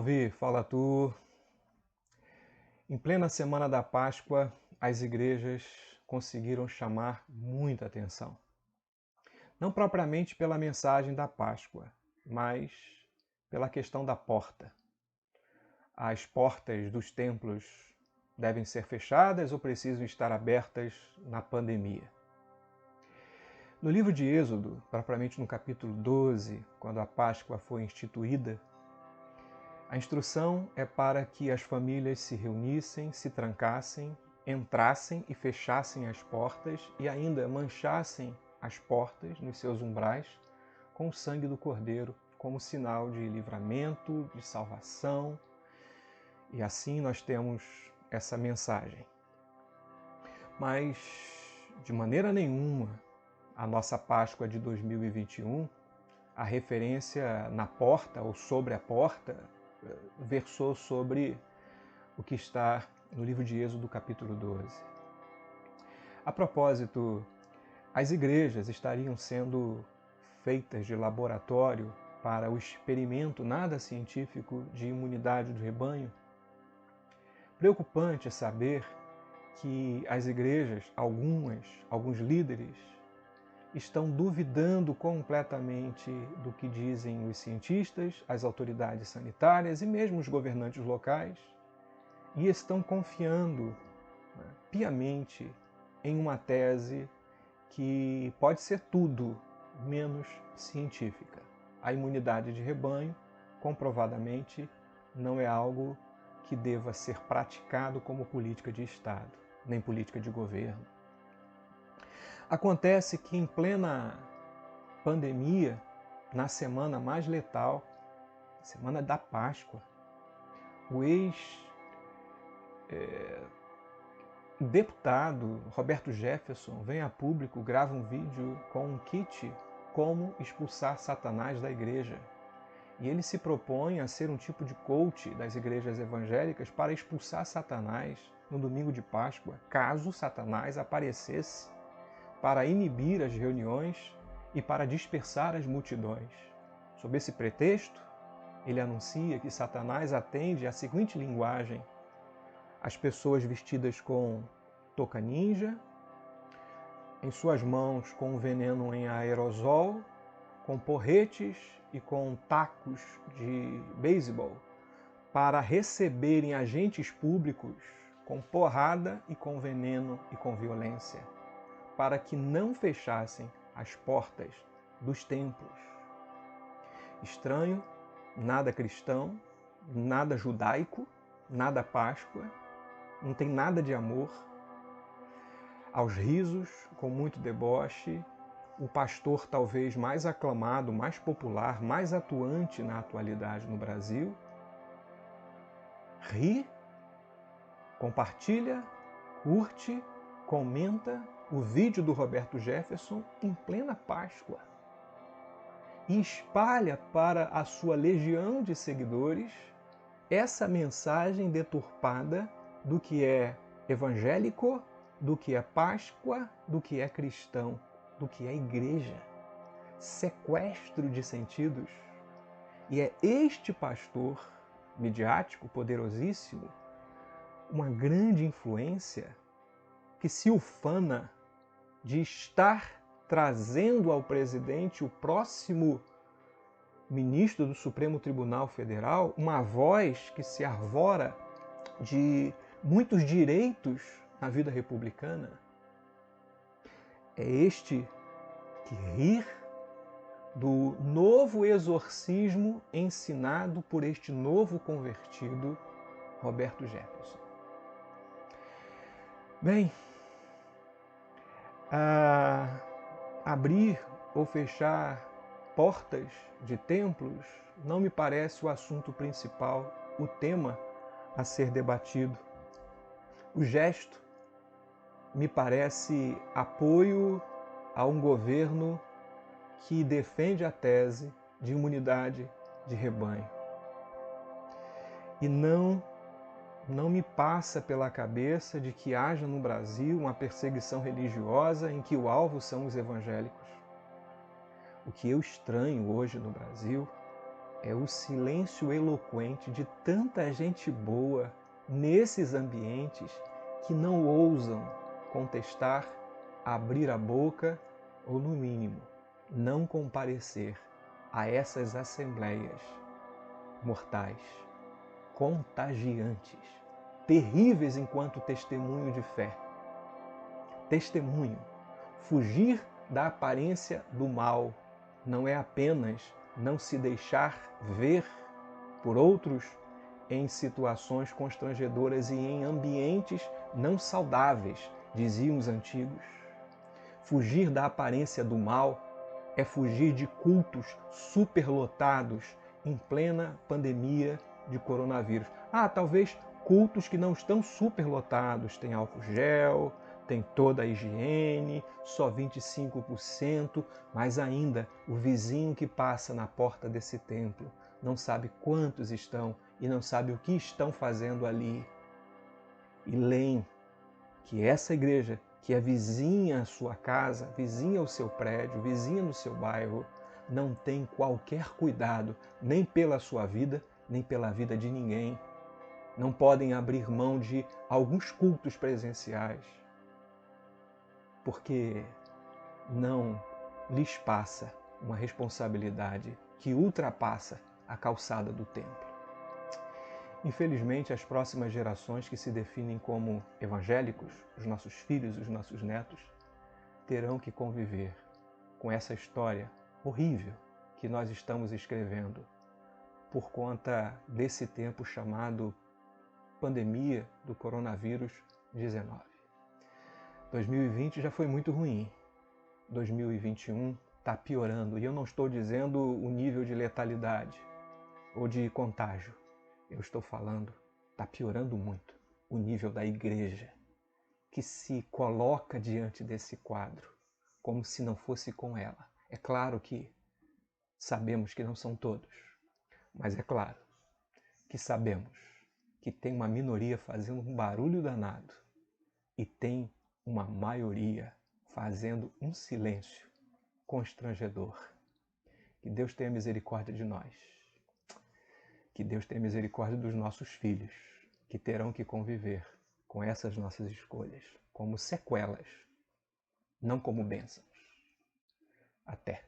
Salve, fala tu! Em plena semana da Páscoa, as igrejas conseguiram chamar muita atenção. Não propriamente pela mensagem da Páscoa, mas pela questão da porta. As portas dos templos devem ser fechadas ou precisam estar abertas na pandemia? No livro de Êxodo, propriamente no capítulo 12, quando a Páscoa foi instituída, a instrução é para que as famílias se reunissem, se trancassem, entrassem e fechassem as portas e ainda manchassem as portas nos seus umbrais com o sangue do Cordeiro, como sinal de livramento, de salvação. E assim nós temos essa mensagem. Mas, de maneira nenhuma, a nossa Páscoa de 2021, a referência na porta ou sobre a porta, versou sobre o que está no livro de Êxodo, capítulo 12. A propósito, as igrejas estariam sendo feitas de laboratório para o experimento nada científico de imunidade do rebanho. Preocupante é saber que as igrejas, alguns líderes, estão duvidando completamente do que dizem os cientistas, as autoridades sanitárias e mesmo os governantes locais, e estão confiando piamente em uma tese que pode ser tudo menos científica. A imunidade de rebanho, comprovadamente, não é algo que deva ser praticado como política de Estado, nem política de governo. Acontece que em plena pandemia, na semana mais letal, semana da Páscoa, o ex-deputado Roberto Jefferson vem a público, grava um vídeo com um kit como expulsar Satanás da igreja. E ele se propõe a ser um tipo de coach das igrejas evangélicas para expulsar Satanás no domingo de Páscoa, caso Satanás aparecesse para inibir as reuniões e para dispersar as multidões. Sob esse pretexto, ele anuncia que Satanás atende à seguinte linguagem: as pessoas vestidas com touca ninja, em suas mãos com veneno em aerosol, com porretes e com tacos de beisebol, para receberem agentes públicos com porrada e com veneno e com violência, para que não fechassem as portas dos templos. Estranho, nada cristão, nada judaico, nada Páscoa, não tem nada de amor. Aos risos, com muito deboche, o pastor talvez mais aclamado, mais popular, mais atuante na atualidade no Brasil, ri, compartilha, curte, comenta o vídeo do Roberto Jefferson em plena Páscoa e espalha para a sua legião de seguidores essa mensagem deturpada do que é evangélico, do que é Páscoa, do que é cristão, do que é igreja. Sequestro de sentidos. E é este pastor midiático, poderosíssimo, uma grande influência, que se ufana de estar trazendo ao presidente, o próximo ministro do Supremo Tribunal Federal, uma voz que se arvora de muitos direitos na vida republicana. É este que rir do novo exorcismo ensinado por este novo convertido, Roberto Jefferson. Bem, abrir ou fechar portas de templos não me parece o assunto principal, o tema a ser debatido. O gesto me parece apoio a um governo que defende a tese de imunidade de rebanho. E não me passa pela cabeça de que haja no Brasil uma perseguição religiosa em que o alvo são os evangélicos. O que eu estranho hoje no Brasil é o silêncio eloquente de tanta gente boa nesses ambientes que não ousam contestar, abrir a boca ou, no mínimo, não comparecer a essas assembleias mortais, contagiantes, terríveis enquanto testemunho de fé. Testemunho. Fugir da aparência do mal não é apenas não se deixar ver por outros em situações constrangedoras e em ambientes não saudáveis, diziam os antigos. Fugir da aparência do mal é fugir de cultos superlotados em plena pandemia de coronavírus. Talvez cultos que não estão superlotados, tem álcool gel, tem toda a higiene, só 25%, mas ainda o vizinho que passa na porta desse templo não sabe quantos estão e não sabe o que estão fazendo ali. E leem que essa igreja, que é vizinha à sua casa, vizinha ao seu prédio, vizinha no seu bairro, não tem qualquer cuidado, nem pela sua vida, nem pela vida de ninguém. Não podem abrir mão de alguns cultos presenciais, porque não lhes passa uma responsabilidade que ultrapassa a calçada do templo. Infelizmente, as próximas gerações que se definem como evangélicos, os nossos filhos, os nossos netos, terão que conviver com essa história horrível que nós estamos escrevendo por conta desse tempo chamado pandemia do coronavírus 19. 2020 já foi muito ruim. 2021 está piorando. E eu não estou dizendo o nível de letalidade ou de contágio. Eu estou falando, está piorando muito o nível da igreja, que se coloca diante desse quadro como se não fosse com ela. É claro que sabemos que não são todos, mas é claro que sabemos que tem uma minoria fazendo um barulho danado e tem uma maioria fazendo um silêncio constrangedor. Que Deus tenha misericórdia de nós. Que Deus tenha misericórdia dos nossos filhos, que terão que conviver com essas nossas escolhas como sequelas, não como bênçãos. Até.